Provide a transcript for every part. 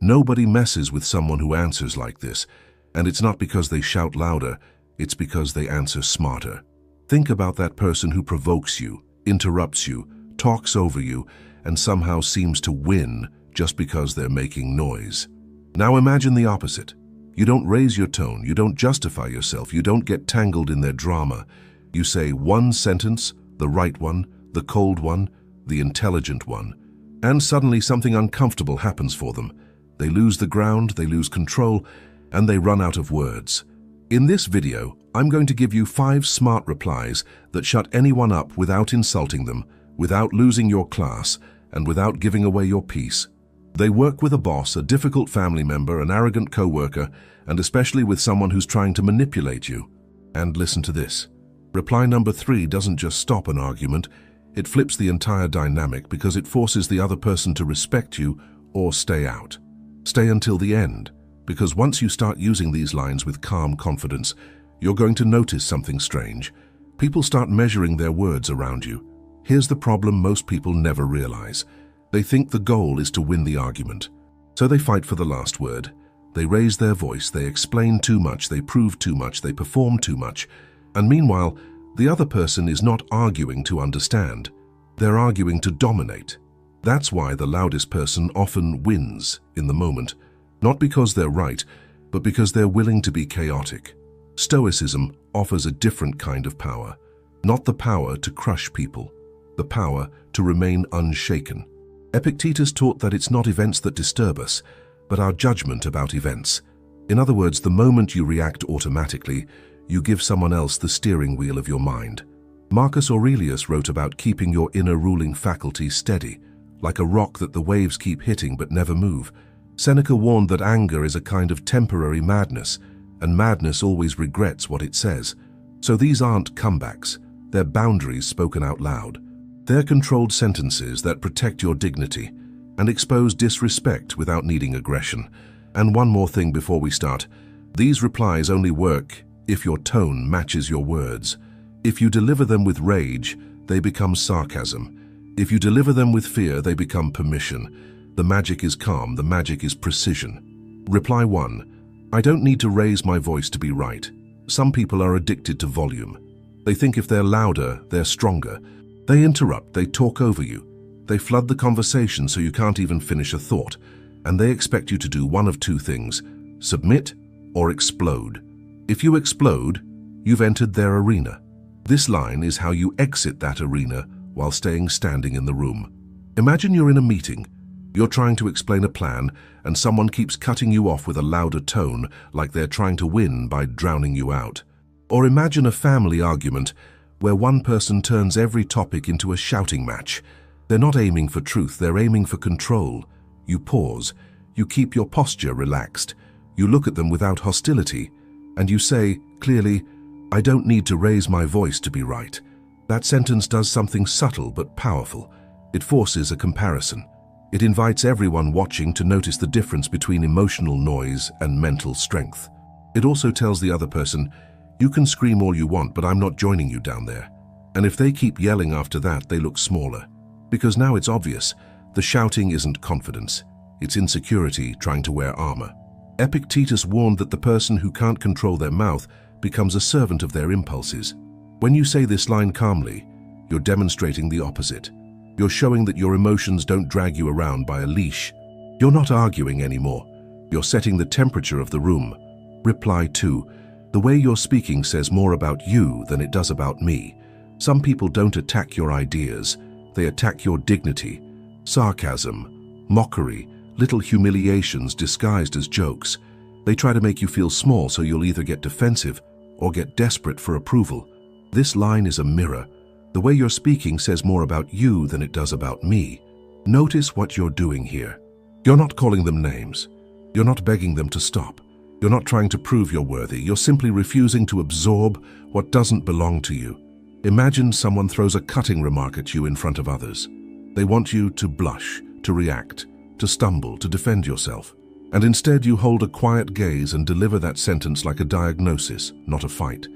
Nobody messes with someone who answers like this, and it's not because they shout louder, it's because they answer smarter. Think about that person who provokes you, interrupts you, talks over you, and somehow seems to win just because they're making noise. Now imagine the opposite. You don't raise your tone, you don't justify yourself, you don't get tangled in their drama. You say one sentence, the right one, the cold one, the intelligent one, and suddenly something uncomfortable happens for them. They lose the ground, they lose control, and they run out of words. In this video, I'm going to give you 5 smart replies that shut anyone up without insulting them, without losing your class, and without giving away your peace. They work with a boss, a difficult family member, an arrogant co-worker, and especially with someone who's trying to manipulate you. And listen to this. Reply number 3 doesn't just stop an argument, it flips the entire dynamic because it forces the other person to respect you or stay out. Stay until the end, because once you start using these lines with calm confidence, you're going to notice something strange. People start measuring their words around you. Here's the problem most people never realize. They think the goal is to win the argument. So they fight for the last word. They raise their voice, they explain too much, they prove too much, they perform too much. And meanwhile, the other person is not arguing to understand. They're arguing to dominate. That's why the loudest person often wins in the moment. Not because they're right, but because they're willing to be chaotic. Stoicism offers a different kind of power. Not the power to crush people, the power to remain unshaken. Epictetus taught that it's not events that disturb us, but our judgment about events. In other words, the moment you react automatically, you give someone else the steering wheel of your mind. Marcus Aurelius wrote about keeping your inner ruling faculty steady, like a rock that the waves keep hitting but never move. Seneca warned that anger is a kind of temporary madness, and madness always regrets what it says. So these aren't comebacks, they're boundaries spoken out loud. They're controlled sentences that protect your dignity and expose disrespect without needing aggression. And one more thing before we start. These replies only work if your tone matches your words. If you deliver them with rage, they become sarcasm. If you deliver them with fear, they become permission. The magic is calm, the magic is precision. Reply 1. I don't need to raise my voice to be right. Some people are addicted to volume. They think if they're louder, they're stronger. They interrupt, they talk over you. They flood the conversation so you can't even finish a thought. And they expect you to do one of 2 things, submit or explode. If you explode, you've entered their arena. This line is how you exit that arena while staying standing in the room. Imagine you're in a meeting. You're trying to explain a plan and someone keeps cutting you off with a louder tone, like they're trying to win by drowning you out. Or imagine a family argument where one person turns every topic into a shouting match. They're not aiming for truth, they're aiming for control. You pause, you keep your posture relaxed, you look at them without hostility, and you say, clearly, I don't need to raise my voice to be right. That sentence does something subtle but powerful. It forces a comparison. It invites everyone watching to notice the difference between emotional noise and mental strength. It also tells the other person, you can scream all you want, but I'm not joining you down there. And if they keep yelling after that, they look smaller. Because now it's obvious, the shouting isn't confidence, it's insecurity trying to wear armor. Epictetus warned that the person who can't control their mouth becomes a servant of their impulses. When you say this line calmly, you're demonstrating the opposite. You're showing that your emotions don't drag you around by a leash. You're not arguing anymore. You're setting the temperature of the room. Reply 2. The way you're speaking says more about you than it does about me. Some people don't attack your ideas, they attack your dignity. Sarcasm, mockery, little humiliations disguised as jokes. They try to make you feel small so you'll either get defensive or get desperate for approval. This line is a mirror. The way you're speaking says more about you than it does about me. Notice what you're doing here. You're not calling them names. You're not begging them to stop. You're not trying to prove you're worthy. You're simply refusing to absorb what doesn't belong to you. Imagine someone throws a cutting remark at you in front of others. They want you to blush, to react, to stumble, to defend yourself. And instead you hold a quiet gaze and deliver that sentence like a diagnosis, not a fight.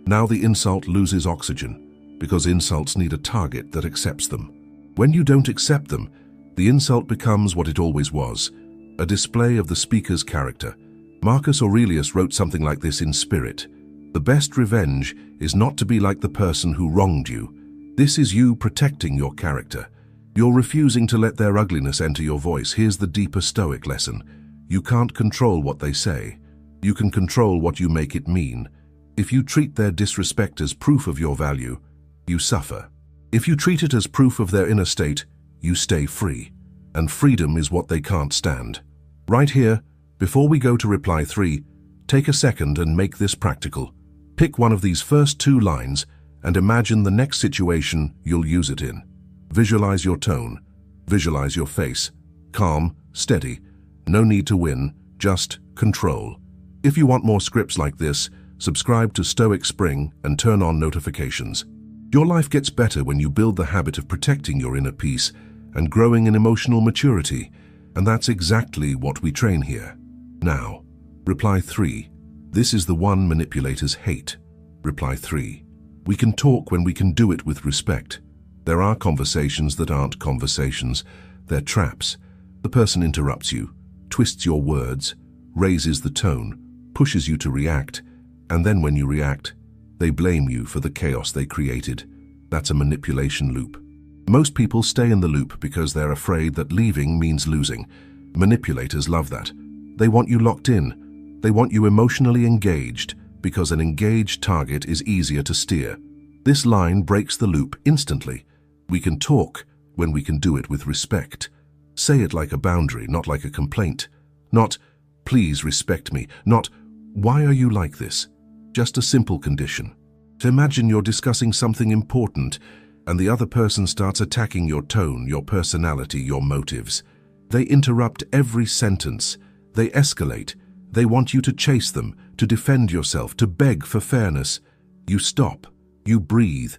Now the insult loses oxygen, because insults need a target that accepts them. When you don't accept them, the insult becomes what it always was, a display of the speaker's character. Marcus Aurelius wrote something like this in spirit. The best revenge is not to be like the person who wronged you. This is you protecting your character. You're refusing to let their ugliness enter your voice. Here's the deeper Stoic lesson. You can't control what they say. You can control what you make it mean. If you treat their disrespect as proof of your value, you suffer. If you treat it as proof of their inner state, you stay free. And freedom is what they can't stand. Right here, before we go to reply 3, take a second and make this practical. Pick one of these first 2 lines and imagine the next situation you'll use it in. Visualize your tone. Visualize your face. Calm, steady. No need to win, just control. If you want more scripts like this, subscribe to Stoic Spring and turn on notifications. Your life gets better when you build the habit of protecting your inner peace and growing in emotional maturity, and that's exactly what we train here. Now, reply 3. This is the one manipulators hate. Reply 3. We can talk when we can do it with respect. There are conversations that aren't conversations. They're traps. The person interrupts you, twists your words, raises the tone, pushes you to react, and then when you react, they blame you for the chaos they created. That's a manipulation loop. Most people stay in the loop because they're afraid that leaving means losing. Manipulators love that. They want you locked in. They want you emotionally engaged because an engaged target is easier to steer. This line breaks the loop instantly. We can talk when we can do it with respect. Say it like a boundary, not like a complaint. Not, please respect me. Not, why are you like this? Just a simple condition. To imagine you're discussing something important and the other person starts attacking your tone, your personality, your motives. They interrupt every sentence. They escalate. They want you to chase them, to defend yourself, to beg for fairness. You stop. You breathe.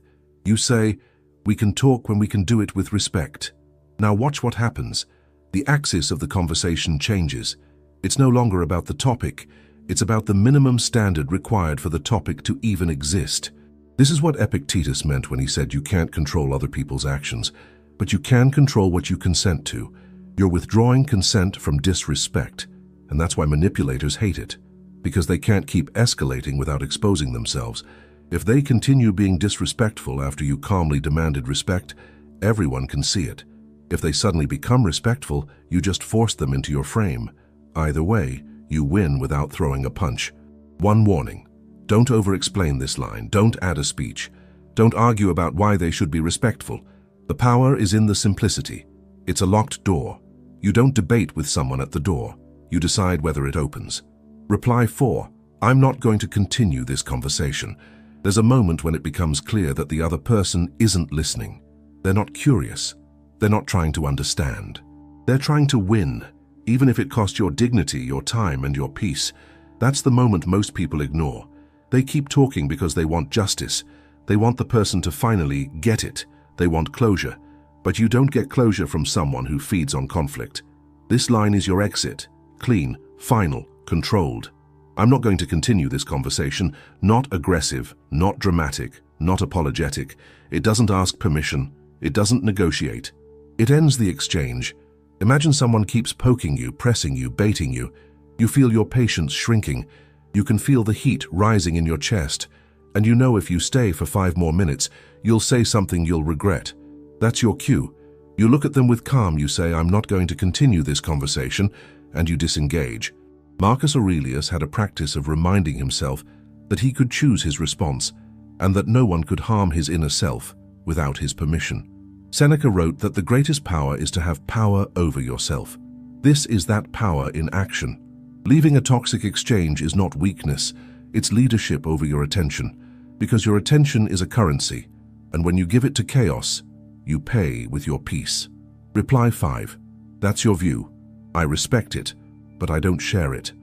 You say, we can talk when we can do it with respect. Now watch what happens. The axis of the conversation changes. It's no longer about the topic. It's about the minimum standard required for the topic to even exist. This is what Epictetus meant when he said you can't control other people's actions, but you can control what you consent to. You're withdrawing consent from disrespect, and that's why manipulators hate it, because they can't keep escalating without exposing themselves. If they continue being disrespectful after you calmly demanded respect, everyone can see it. If they suddenly become respectful, you just force them into your frame. Either way, you win without throwing a punch. One warning. Don't over-explain this line. Don't add a speech. Don't argue about why they should be respectful. The power is in the simplicity. It's a locked door. You don't debate with someone at the door. You decide whether it opens. Reply 4. I'm not going to continue this conversation. There's a moment when it becomes clear that the other person isn't listening. They're not curious. They're not trying to understand. They're trying to win, even if it costs your dignity, your time, and your peace. That's the moment most people ignore. They keep talking because they want justice. They want the person to finally get it. They want closure. But you don't get closure from someone who feeds on conflict. This line is your exit. Clean, final, controlled. I'm not going to continue this conversation. Not aggressive, not dramatic, not apologetic. It doesn't ask permission. It doesn't negotiate. It ends the exchange. Imagine someone keeps poking you, pressing you, baiting you. You feel your patience shrinking. You can feel the heat rising in your chest. And you know if you stay for 5 more minutes, you'll say something you'll regret. That's your cue. You look at them with calm, you say, I'm not going to continue this conversation, and you disengage. Marcus Aurelius had a practice of reminding himself that he could choose his response, and that no one could harm his inner self without his permission. Seneca wrote that the greatest power is to have power over yourself. This is that power in action. Leaving a toxic exchange is not weakness, it's leadership over your attention, because your attention is a currency, and when you give it to chaos, you pay with your peace. Reply 5. That's your view. I respect it, but I don't share it.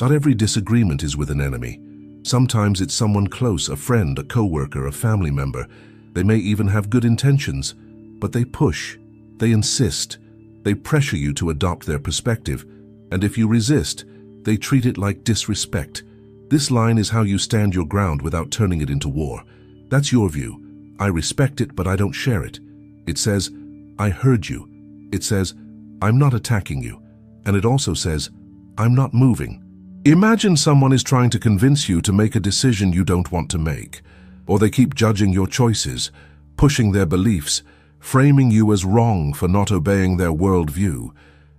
Not every disagreement is with an enemy. Sometimes it's someone close, a friend, a co-worker, a family member. They may even have good intentions, but they push, they insist, they pressure you to adopt their perspective, and if you resist, they treat it like disrespect. This line is how you stand your ground without turning it into war. That's your view. I respect it, but I don't share it. It says, I heard you. It says, I'm not attacking you. And it also says, I'm not moving. Imagine someone is trying to convince you to make a decision you don't want to make, or they keep judging your choices, pushing their beliefs, framing you as wrong for not obeying their worldview.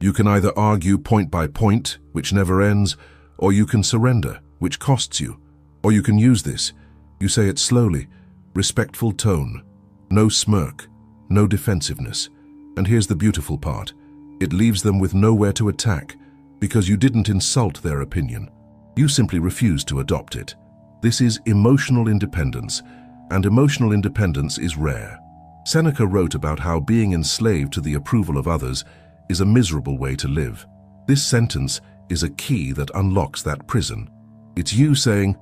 You can either argue point by point, which never ends, or you can surrender, which costs you. Or you can use this. You say it slowly, respectful tone, no smirk, no defensiveness. And here's the beautiful part. It leaves them with nowhere to attack, because you didn't insult their opinion. You simply refused to adopt it. This is emotional independence, and emotional independence is rare. Seneca wrote about how being enslaved to the approval of others is a miserable way to live. This sentence is a key that unlocks that prison. It's you saying,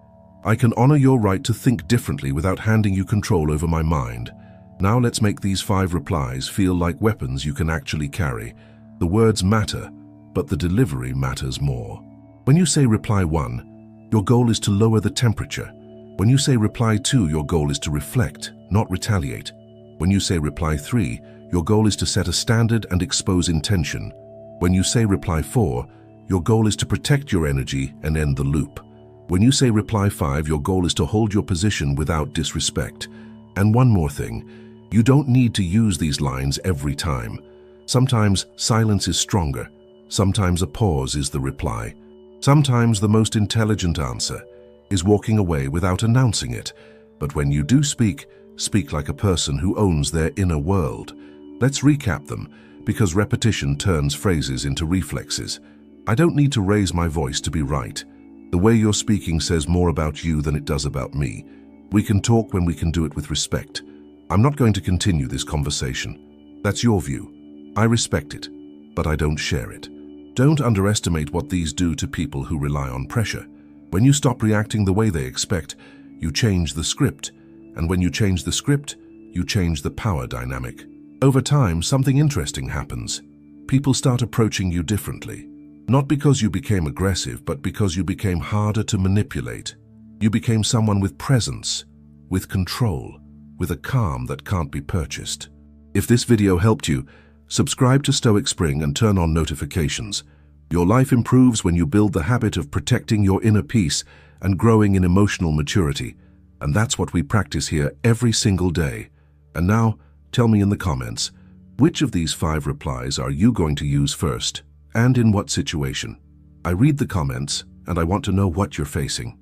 I can honor your right to think differently without handing you control over my mind. Now let's make these 5 replies feel like weapons you can actually carry. The words matter, but the delivery matters more. When you say reply 1, your goal is to lower the temperature. When you say reply 2, your goal is to reflect, not retaliate. When you say reply 3, your goal is to set a standard and expose intention. When you say reply 4, your goal is to protect your energy and end the loop. When you say reply 5, your goal is to hold your position without disrespect. And one more thing, you don't need to use these lines every time. Sometimes silence is stronger. Sometimes a pause is the reply. Sometimes the most intelligent answer is walking away without announcing it. But when you do speak, speak like a person who owns their inner world. Let's recap them, because repetition turns phrases into reflexes. I don't need to raise my voice to be right. The way you're speaking says more about you than it does about me. We can talk when we can do it with respect. I'm not going to continue this conversation. That's your view. I respect it, but I don't share it. Don't underestimate what these do to people who rely on pressure. When you stop reacting the way they expect, you change the script. And when you change the script, you change the power dynamic. Over time, something interesting happens. People start approaching you differently. Not because you became aggressive, but because you became harder to manipulate. You became someone with presence, with control, with a calm that can't be purchased. If this video helped you, subscribe to Stoic Spring and turn on notifications. Your life improves when you build the habit of protecting your inner peace and growing in emotional maturity. And that's what we practice here every single day. And now, tell me in the comments, which of these 5 replies are you going to use first, and in what situation? I read the comments, and I want to know what you're facing.